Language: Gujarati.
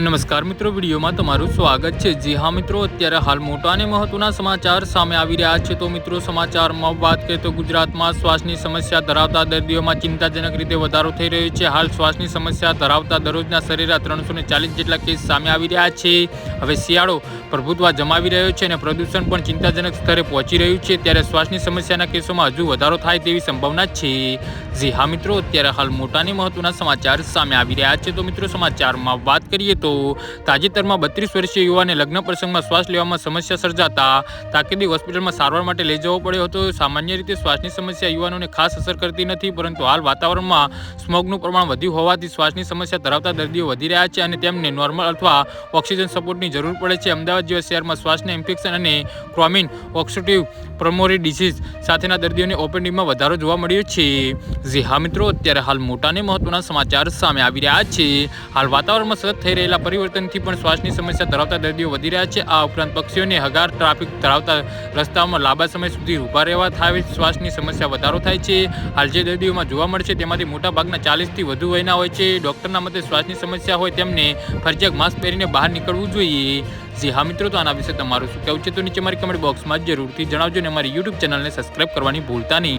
નમસ્કાર મિત્રો, વિડીયોમાં તમારું સ્વાગત છે। જી હા મિત્રો, અત્યારે હાલ મોટા અને મહત્વના સમાચાર સામે આવી રહ્યા છે। તો મિત્રો, સમાચારમાં વાત કરીએ તો ગુજરાતમાં શ્વાસની સમસ્યા ધરાવતા દર્દીઓમાં ચિંતાજનક રીતે વધારો થઈ રહ્યો છે। હાલ શ્વાસની સમસ્યા ધરાવતા દરરોજના સરેરાશ 340 જેટલા કેસ સામે આવી રહ્યા છે। હવે શિયાળો પ્રભુત્વ જમાવી રહ્યો છે અને પ્રદૂષણ પણ ચિંતાજનક સ્તરે પહોંચી રહ્યું છે, ત્યારે શ્વાસની સમસ્યાના કેસોમાં હજુ વધારો થાય તેવી સંભાવના છે। જી હા મિત્રો, અત્યારે હાલ મોટા અને મહત્વના સમાચાર સામે આવી રહ્યા છે। તો મિત્રો, સમાચારમાં વાત કરીએ તો તાજેતરમાં 32 વર્ષીય યુવાને લગ્ન પ્રસંગમાં શ્વાસ લેવામાં સમસ્યા સર્જાતા તાકીદે હોસ્પિટલમાં સારવાર માટે લઈ જવો પડ્યો હતો। સામાન્ય રીતે શ્વાસની સમસ્યા યુવાનોને ખાસ અસર કરતી નથી, પરંતુ હાલ વાતાવરણમાં સ્મોગનું પ્રમાણ વધ્યું હોવાથી શ્વાસની સમસ્યા ધરાવતા દર્દીઓ વધી રહ્યા છે અને તેમને નોર્મલ અથવા ઓક્સિજન સપોર્ટની જરૂર પડે છે। અમદાવાદ જેવા શહેરમાં શ્વાસના ઇન્ફેક્શન અને ક્રોનિક ઓબ્સ્ટ્રક્ટિવ પલ્મોનરી ડિસીઝ સાથેના દર્દીઓને ઓપીડીમાં વધારો જોવા મળ્યો છે। જી હા મિત્રો, અત્યારે હાલ મોટા અને મહત્વના સમાચાર સામે આવી રહ્યા છે। હાલ વાતાવરણમાં સતત થઈ રહેલા પરિવર્તનથી પણ શ્વાસની સમસ્યા ધરાવતા દર્દીઓ વધી રહ્યા છે। આ ઉપરાંત પક્ષીઓને હગાર ટ્રાફિક ધરાવતા રસ્તાઓમાં લાંબા સમય સુધી ઊભા રહેવા થાય શ્વાસની સમસ્યા વધારો થાય છે। હાલ જે દર્દીઓમાં જોવા મળશે તેમાંથી મોટાભાગના 40થી વધુ વયના હોય છે। ડૉક્ટરના મતે શ્વાસની સમસ્યા હોય તેમને ફરજિયાત માસ્ક પહેરીને બહાર નીકળવું જોઈએ। જી હા મિત્રો, તો આના વિશે તમારું શું કહેવું છે તો નીચે મારી કમેન્ટ બોક્સમાં જરૂરથી જણાવજો અને અમારી યુટ્યુબ ચેનલને સબસ્ક્રાઈબ કરવાની ભૂલતા નહીં।